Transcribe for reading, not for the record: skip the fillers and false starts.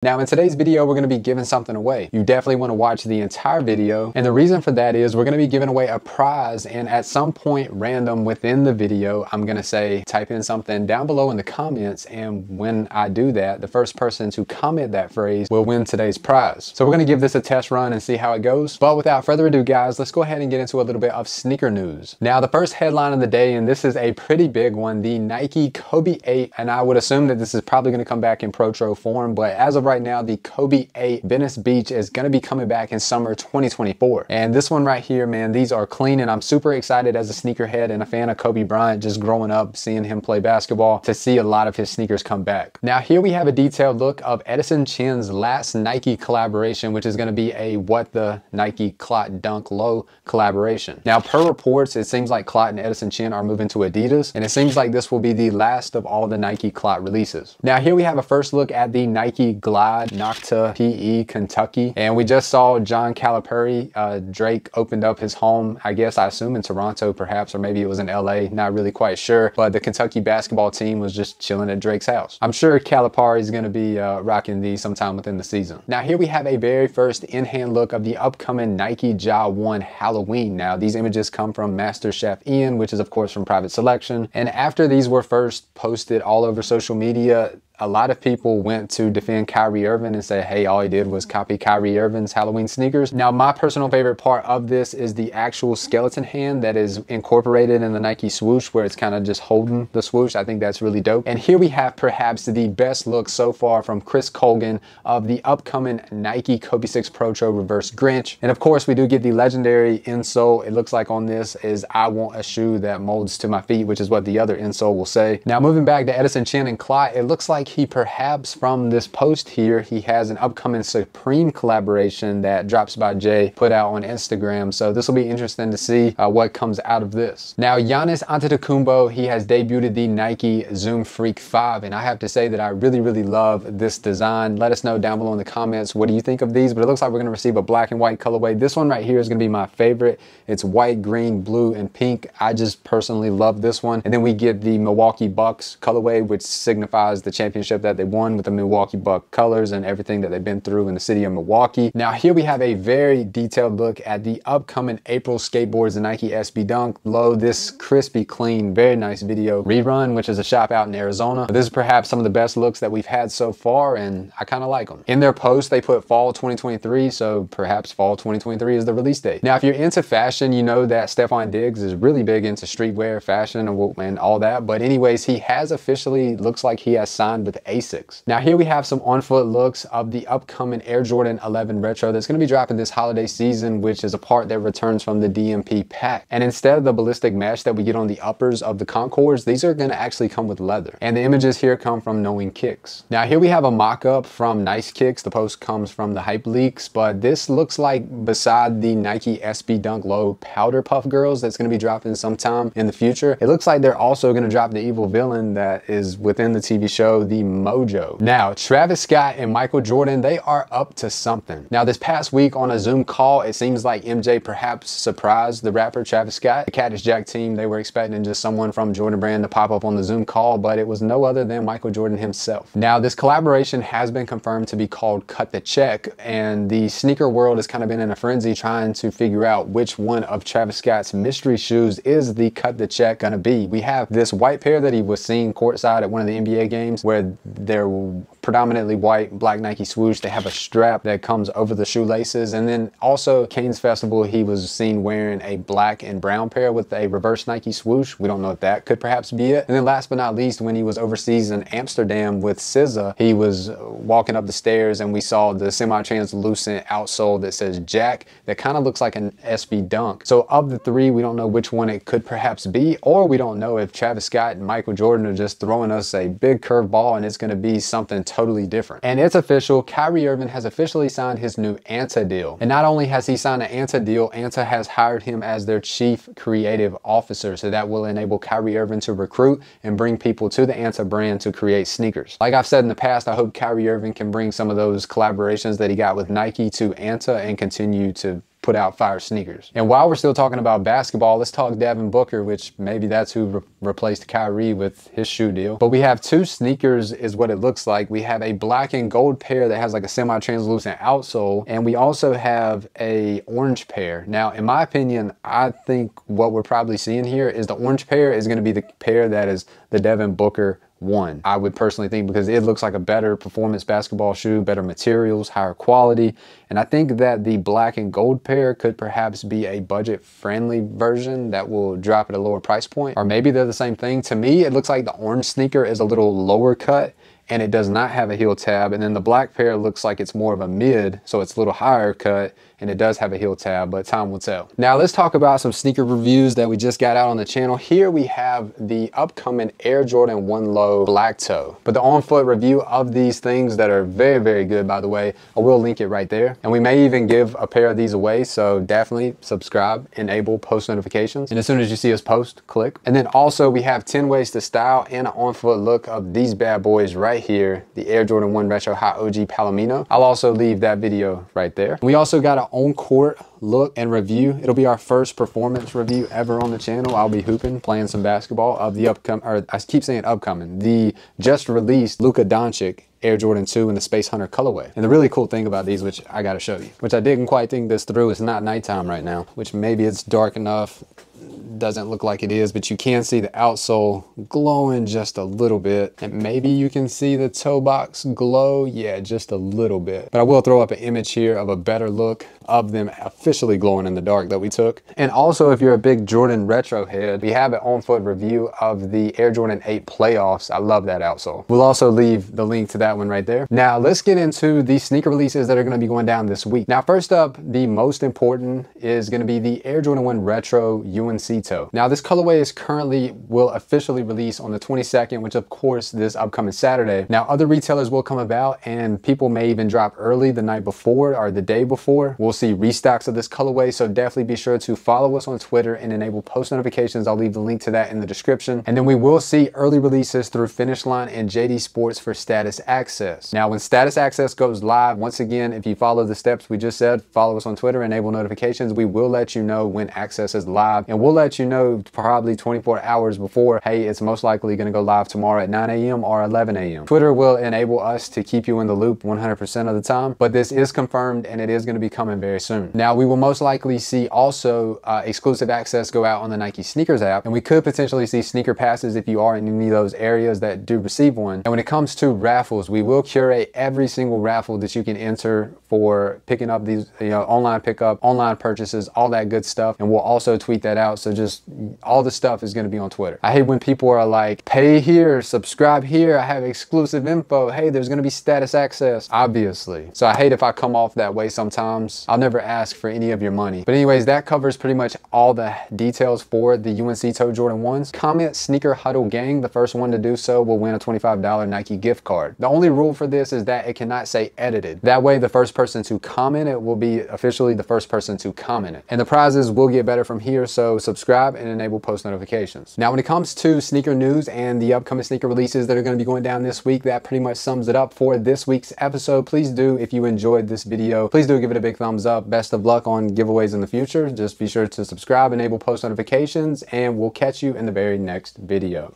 Now in today's video, we're going to be giving something away. You definitely want to watch the entire video. And the reason for that is we're going to be giving away a prize. And at some point random within the video, I'm going to say, type in something down below in the comments. And when I do that, the first person to comment that phrase will win today's prize. So we're going to give this a test run and see how it goes. But without further ado, guys, let's go ahead and get into a little bit of sneaker news. Now the first headline of the day, and this is a pretty big one, the Nike Kobe 8. And I would assume that this is probably going to come back in Protro form. But as of right now, the Kobe 8 Venice Beach is going to be coming back in summer 2024. And this one right here, man, these are clean, and I'm super excited as a sneakerhead and a fan of Kobe Bryant, just growing up, seeing him play basketball, to see a lot of his sneakers come back. Now here we have a detailed look of Edison Chen's last Nike collaboration, which is going to be a What the Nike CLOT Dunk Low collaboration. Now per reports, it seems like CLOT and Edison Chen are moving to Adidas, and it seems like this will be the last of all the Nike CLOT releases. Now here we have a first look at the Nike Glide NOCTA PE Kentucky, and we just saw John Calipari. Drake opened up his home, I assume in Toronto perhaps, or maybe it was in LA, not really quite sure, but the Kentucky basketball team was just chilling at Drake's house. I'm sure Calipari is going to be rocking these sometime within the season. Now here we have a very first in-hand look of the upcoming Nike Ja 1 Halloween. Now these images come from Master Chef Ian, which is of course from Private Selection, and after these were first posted all over social media, a lot of people went to defend Kyrie Irving and say, hey, all he did was copy Kyrie Irving's Halloween sneakers. Now, my personal favorite part of this is the actual skeleton hand that is incorporated in the Nike swoosh, where it's kind of just holding the swoosh. I think that's really dope. And here we have perhaps the best look so far from Chris Colgan of the upcoming Nike Kobe 6 Protro Reverse Grinch. And of course, we do get the legendary insole. It looks like on this is, I want a shoe that molds to my feet, which is what the other insole will say. Now, moving back to Edison Chen and CLOT, it looks like he perhaps, from this post here, he has an upcoming Supreme collaboration that Drops by Jay put out on Instagram. So this will be interesting to see what comes out of this. Now, Giannis Antetokounmpo, he has debuted the Nike Zoom Freak 5, and I have to say that I really love this design. Let us know down below in the comments, what do you think of these? But it looks like we're going to receive a black and white colorway. This one right here is going to be my favorite. It's white, green, blue, and pink. I just personally love this one. And then we get the Milwaukee Bucks colorway, which signifies the championship that they won with the Milwaukee Bucks colors and everything that they've been through in the city of Milwaukee. Now here we have a very detailed look at the upcoming April Skateboards and Nike SB Dunk Low. This crispy, clean, very nice video rerun, which is a shop out in Arizona. This is perhaps some of the best looks that we've had so far, and I kind of like them. In their post, they put fall 2023, so perhaps fall 2023 is the release date. Now, if you're into fashion, you know that Stefon Diggs is really big into streetwear, fashion, and all that. But anyways, he has officially, looks like he has signed with Asics. Now here we have some on-foot looks of the upcoming Air Jordan 11 Retro that's going to be dropping this holiday season, which is a part that returns from the DMP pack. And instead of the ballistic mesh that we get on the uppers of the Concords, these are going to actually come with leather. And the images here come from Knowing Kicks. Now here we have a mock-up from Nice Kicks. The post comes from the Hype Leaks, but this looks like, beside the Nike SB Dunk Low Powerpuff Girls that's going to be dropping sometime in the future, it looks like they're also going to drop the evil villain that is within the TV show, the Mojo. Now, Travis Scott and Michael Jordan, they are up to something. Now, this past week on a Zoom call, it seems like MJ perhaps surprised the rapper Travis Scott. The Cactus Jack team, they were expecting just someone from Jordan Brand to pop up on the Zoom call, but it was no other than Michael Jordan himself. Now, this collaboration has been confirmed to be called Cut the Check, and the sneaker world has kind of been in a frenzy trying to figure out which one of Travis Scott's mystery shoes is the Cut the Check gonna be. We have this white pair that he was seen courtside at one of the NBA games, where they're predominantly white, black Nike swoosh. They have a strap that comes over the shoelaces. And then also Kane's Festival, he was seen wearing a black and brown pair with a reverse Nike swoosh. We don't know if that could perhaps be it. And then last but not least, when he was overseas in Amsterdam with SZA, he was walking up the stairs and we saw the semi-translucent outsole that says Jack that kind of looks like an SB Dunk. So of the three, we don't know which one it could perhaps be, or we don't know if Travis Scott and Michael Jordan are just throwing us a big curve ball and it's going to be something totally different. And it's official. Kyrie Irving has officially signed his new Anta deal. And not only has he signed an Anta deal, Anta has hired him as their chief creative officer. So that will enable Kyrie Irving to recruit and bring people to the Anta brand to create sneakers. Like I've said in the past, I hope Kyrie Irving can bring some of those collaborations that he got with Nike to Anta and continue to put out fire sneakers. And while we're still talking about basketball, let's talk Devin Booker, which maybe that's who replaced Kyrie with his shoe deal. But we have two sneakers is what it looks like. We have a black and gold pair that has like a semi-translucent outsole, and we also have a orange pair. Now, in my opinion, I think what we're probably seeing here is the orange pair is going to be the pair that is the Devin Booker one. I would personally think, because it looks like a better performance basketball shoe, better materials, higher quality. And I think that the black and gold pair could perhaps be a budget friendly version that will drop at a lower price point, or maybe they're the same thing. To me, it looks like the orange sneaker is a little lower cut and it does not have a heel tab, and then the black pair looks like it's more of a mid, so it's a little higher cut and it does have a heel tab, but time will tell. Now let's talk about some sneaker reviews that we just got out on the channel. Here we have the upcoming Air Jordan 1 Low Black Toe, but the on-foot review of these things that are very, very good, by the way. I will link it right there, and we may even give a pair of these away, so definitely subscribe, enable post notifications, and as soon as you see us post, click. And then also we have 10 ways to style and an on-foot look of these bad boys right here, the Air Jordan 1 Retro High OG Palomino. I'll also leave that video right there. We also got an on-court look and review. It'll be our first performance review ever on the channel. I'll be hooping, playing some basketball of the upcoming, or I keep saying upcoming, the just released Luka Doncic Air Jordan 2 in the Space Hunter colorway. And the really cool thing about these, which I gotta show you, which I didn't quite think this through, it's not nighttime right now, which maybe it's dark enough, doesn't look like it is, but you can see the outsole glowing just a little bit, and maybe you can see the toe box glow, yeah, just a little bit. But I will throw up an image here of a better look of them officially glowing in the dark that we took. And also, if you're a big Jordan retro head, we have an on-foot review of the Air Jordan 8 Playoffs. I love that outsole. We'll also leave the link to that one right there. Now let's get into the sneaker releases that are going to be going down this week. Now first up, the most important is going to be the Air Jordan 1 Retro UNC Toe. Now this colorway is currently will officially release on the 22nd, which of course this upcoming Saturday. Now other retailers will come about and people may even drop early the night before or the day before. We'll see restocks of this colorway, so definitely be sure to follow us on Twitter and enable post notifications. I'll leave the link to that in the description. And then we will see early releases through Finish Line and JD Sports for status access. Now when status access goes live, once again, if you follow the steps we just said, follow us on Twitter, enable notifications, we will let you know when access is live, and we'll let you know probably 24 hours before, hey, it's most likely going to go live tomorrow at 9 a.m. or 11 a.m. Twitter will enable us to keep you in the loop 100% of the time, but this is confirmed and it is going to be coming very soon. Now we will most likely see also exclusive access go out on the Nike Sneakers app, and we could potentially see sneaker passes if you are in any of those areas that do receive one. And when it comes to raffles, we will curate every single raffle that you can enter for picking up these, online pickup, online purchases, all that good stuff, and we'll also tweet that out. So just all the stuff is going to be on Twitter. I hate when people are like, pay here, subscribe here, I have exclusive info, hey, there's going to be status access, obviously. So I hate if I come off that way sometimes. I'll never ask for any of your money. But anyways, that covers pretty much all the details for the UNC Toe Jordan 1s. Comment Sneaker Huddle Gang. The first one to do so will win a $25 Nike gift card. The only rule for this is that it cannot say edited. That way the first person to comment it will be officially the first person to comment it. And the prizes will get better from here, so subscribe and enable post notifications. Now when it comes to sneaker news and the upcoming sneaker releases that are going to be going down this week, that pretty much sums it up for this week's episode. Please do, if you enjoyed this video, please do give it a big thumbs up. Best of luck on giveaways in the future. Just be sure to subscribe, enable post notifications, and we'll catch you in the very next video.